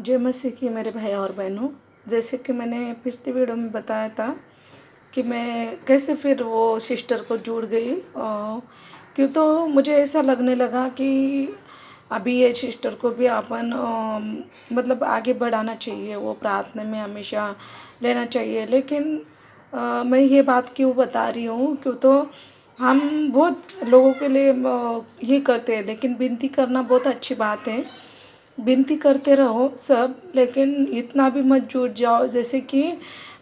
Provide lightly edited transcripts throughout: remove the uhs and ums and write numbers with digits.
जय मसीह की मेरे भाई और बहनों। जैसे कि मैंने पिछली वीडियो में बताया था कि मैं कैसे फिर वो सिस्टर को जुड़ गई। क्यों तो मुझे ऐसा लगने लगा कि अभी ये सिस्टर को भी अपन मतलब आगे बढ़ाना चाहिए, वो प्रार्थना में हमेशा लेना चाहिए। लेकिन मैं ये बात क्यों बता रही हूँ, क्यों तो हम बहुत लोगों के लिए ये करते हैं, लेकिन विनती करना बहुत अच्छी बात है। विनती करते रहो सब, लेकिन इतना भी मत जुट जाओ जैसे कि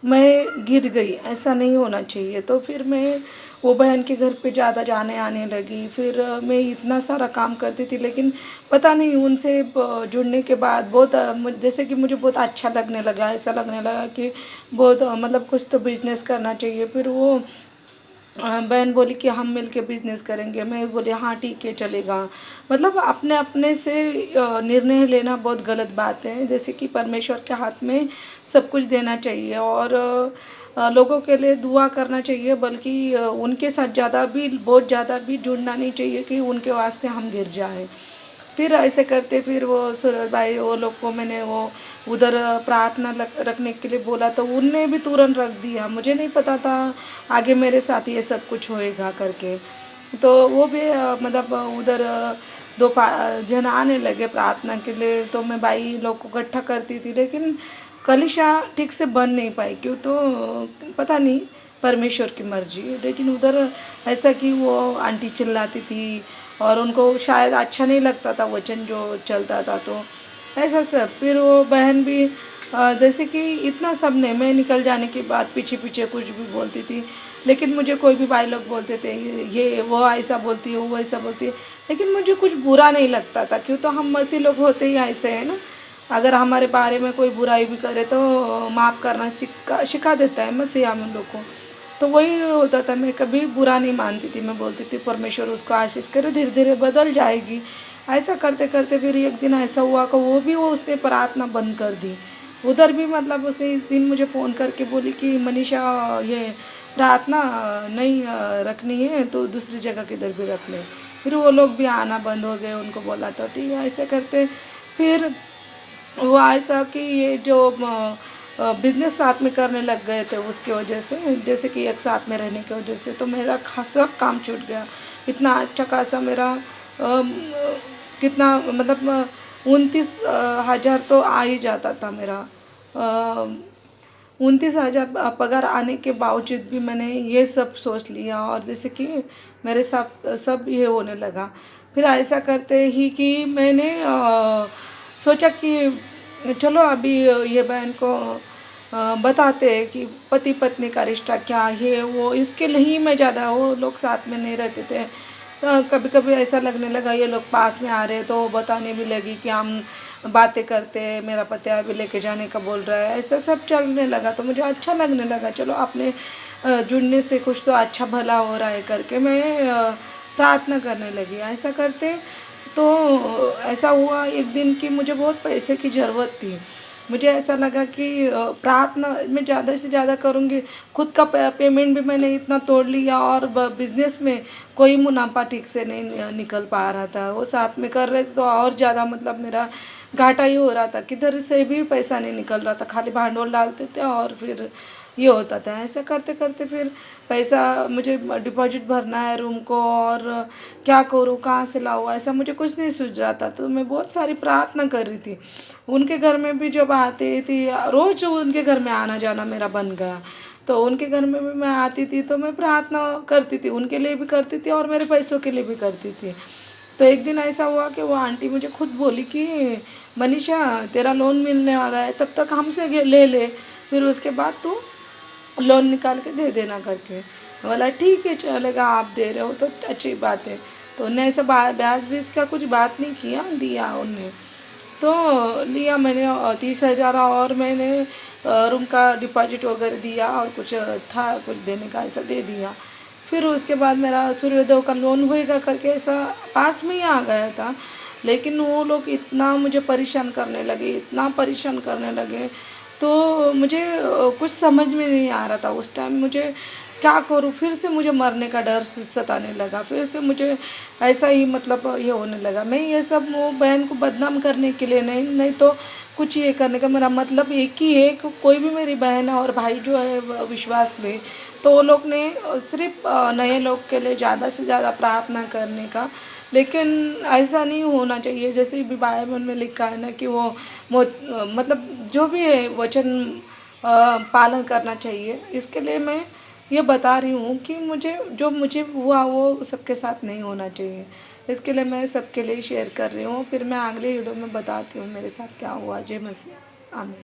मैं गिर गई, ऐसा नहीं होना चाहिए। तो फिर मैं वो बहन के घर पे ज़्यादा जाने आने लगी। फिर मैं इतना सारा काम करती थी, लेकिन पता नहीं उनसे जुड़ने के बाद बहुत जैसे कि मुझे बहुत अच्छा लगने लगा। ऐसा लगने लगा कि बहुत मतलब कुछ तो बिजनेस करना चाहिए। फिर वो बहन बोली कि हम मिल के बिज़नेस करेंगे। मैं बोली हाँ ठीक है चलेगा। मतलब अपने अपने से निर्णय लेना बहुत गलत बात है। जैसे कि परमेश्वर के हाथ में सब कुछ देना चाहिए और लोगों के लिए दुआ करना चाहिए, बल्कि उनके साथ ज़्यादा भी बहुत ज़्यादा भी जुड़ना नहीं चाहिए कि उनके वास्ते हम गिर जाएं। फिर ऐसे करते फिर वो सूरज भाई वो लोग को मैंने वो उधर प्रार्थना रखने के लिए बोला, तो उनने भी तुरंत रख दिया। मुझे नहीं पता था आगे मेरे साथ ये सब कुछ होएगा करके। तो वो भी मतलब उधर जन आने लगे प्रार्थना के लिए। तो मैं भाई लोग को इकट्ठा करती थी, लेकिन कलिशा ठीक से बन नहीं पाई। क्यों तो पता नहीं, परमेश्वर की मर्जी। लेकिन उधर ऐसा कि वो आंटी चिल्लाती थी और उनको शायद अच्छा नहीं लगता था वचन जो चलता था, तो ऐसा सब। फिर वो बहन भी जैसे कि इतना सब ने मैं निकल जाने के बाद पीछे पीछे कुछ भी बोलती थी। लेकिन मुझे कोई भी भाई लोग बोलते थे ये वो ऐसा बोलती है, वो ऐसा बोलती है, लेकिन मुझे कुछ बुरा नहीं लगता था। क्यों तो हम मसीह लोग होते ही ऐसे हैं ना। अगर हमारे बारे में कोई बुराई भी करे तो माफ़ करना सिखा देता है मसीह हम लोग को। तो वही होता था, मैं कभी बुरा नहीं मानती थी। मैं बोलती थी परमेश्वर उसको आशीष करे, धीरे धीरे बदल जाएगी। ऐसा करते करते फिर एक दिन ऐसा हुआ कि वो उसने प्रार्थना बंद कर दी। उधर भी मतलब उसने एक दिन मुझे फ़ोन करके बोली कि मनीषा ये प्रार्थना नहीं रखनी है तो दूसरी जगह किधर भी रख ले। फिर वो लोग भी आना बंद हो गए। उनको बोला तो ठीक है ऐसे करते। फिर वो ऐसा कि ये जो बिजनेस साथ में करने लग गए थे उसके वजह से, जैसे कि एक साथ में रहने की वजह से, तो मेरा खासा काम छूट गया। इतना अच्छा खासा मेरा कितना मतलब 29,000 तो आ ही जाता था मेरा। 29,000 पगार आने के बावजूद भी मैंने ये सब सोच लिया, और जैसे कि मेरे साथ सब ये होने लगा। फिर ऐसा करते ही कि मैंने सोचा कि चलो अभी ये बहन को बताते हैं कि पति पत्नी का रिश्ता क्या है। वो इसके लिए ही मैं ज़्यादा, वो लोग साथ में नहीं रहते थे। कभी कभी ऐसा लगने लगा ये लोग पास में आ रहे, तो बताने भी लगी कि हम बातें करते हैं, मेरा पति अभी लेके जाने का बोल रहा है। ऐसा सब चलने लगा तो मुझे अच्छा लगने लगा, चलो अपने जुड़ने से कुछ तो अच्छा भला हो रहा है करके मैं प्रार्थना करने लगी। ऐसा करते तो ऐसा हुआ एक दिन कि मुझे बहुत पैसे की ज़रूरत थी। मुझे ऐसा लगा कि प्रार्थना मैं ज़्यादा से ज़्यादा करूँगी। खुद का पेमेंट भी मैंने इतना तोड़ लिया, और बिज़नेस में कोई मुनाफा ठीक से नहीं निकल पा रहा था। वो साथ में कर रहे थे तो और ज़्यादा मतलब मेरा घाटा ही हो रहा था। किधर से भी पैसा नहीं निकल रहा था, खाली भांडवल डालते थे और फिर ये होता था। ऐसा करते करते फिर पैसा मुझे डिपॉजिट भरना है रूम को, और क्या करूँ कहाँ से लाऊँ, ऐसा मुझे कुछ नहीं सूझ रहा था। तो मैं बहुत सारी प्रार्थना कर रही थी। उनके घर में भी जब आती थी, रोज़ उनके घर में आना जाना मेरा बन गया। तो उनके घर में भी मैं आती थी तो मैं प्रार्थना करती थी, उनके लिए भी करती थी और मेरे पैसों के लिए भी करती थी। तो एक दिन ऐसा हुआ कि वो आंटी मुझे खुद बोली कि मनीषा तेरा लोन मिलने वाला है, तब तक हमसे ले ले, फिर उसके बाद तू लोन निकाल के दे देना करके। बोला ठीक है चलेगा, आप दे रहे हो तो अच्छी बात है। तो उनने ऐसा ब्याज बीज का कुछ बात नहीं किया, दिया उनने। तो लिया मैंने 30,000, और मैंने रूम का डिपॉजिट वगैरह दिया, और कुछ था कुछ देने का ऐसा दे दिया। फिर उसके बाद मेरा सूर्योदय का लोन होएगा करके ऐसा पास में ही आ गया था। लेकिन वो लोग इतना मुझे परेशान करने लगे, इतना परेशान करने लगे। तो मुझे कुछ समझ में नहीं आ रहा था उस टाइम मुझे क्या करूँ, फिर से मुझे मरने का डर सताने लगा, फिर से मुझे ऐसा ही मतलब ये होने लगा। मैं ये सब वो बहन को बदनाम करने के लिए नहीं, नहीं तो कुछ ये करने का मेरा मतलब एक ही है कि कोई भी मेरी बहन और भाई जो है विश्वास में, तो वो लोग ने सिर्फ नए लोग के लिए ज़्यादा से ज़्यादा प्रार्थना करने का, लेकिन ऐसा नहीं होना चाहिए। जैसे भी बाइबल में लिखा है ना कि वो मतलब जो भी है वचन पालन करना चाहिए। इसके लिए मैं ये बता रही हूँ कि मुझे जो मुझे हुआ वो सबके साथ नहीं होना चाहिए। इसके लिए मैं सबके लिए शेयर कर रही हूँ, फिर मैं अगले वीडियो में बताती हूँ मेरे साथ क्या हुआ। जय मसीह। आमीन।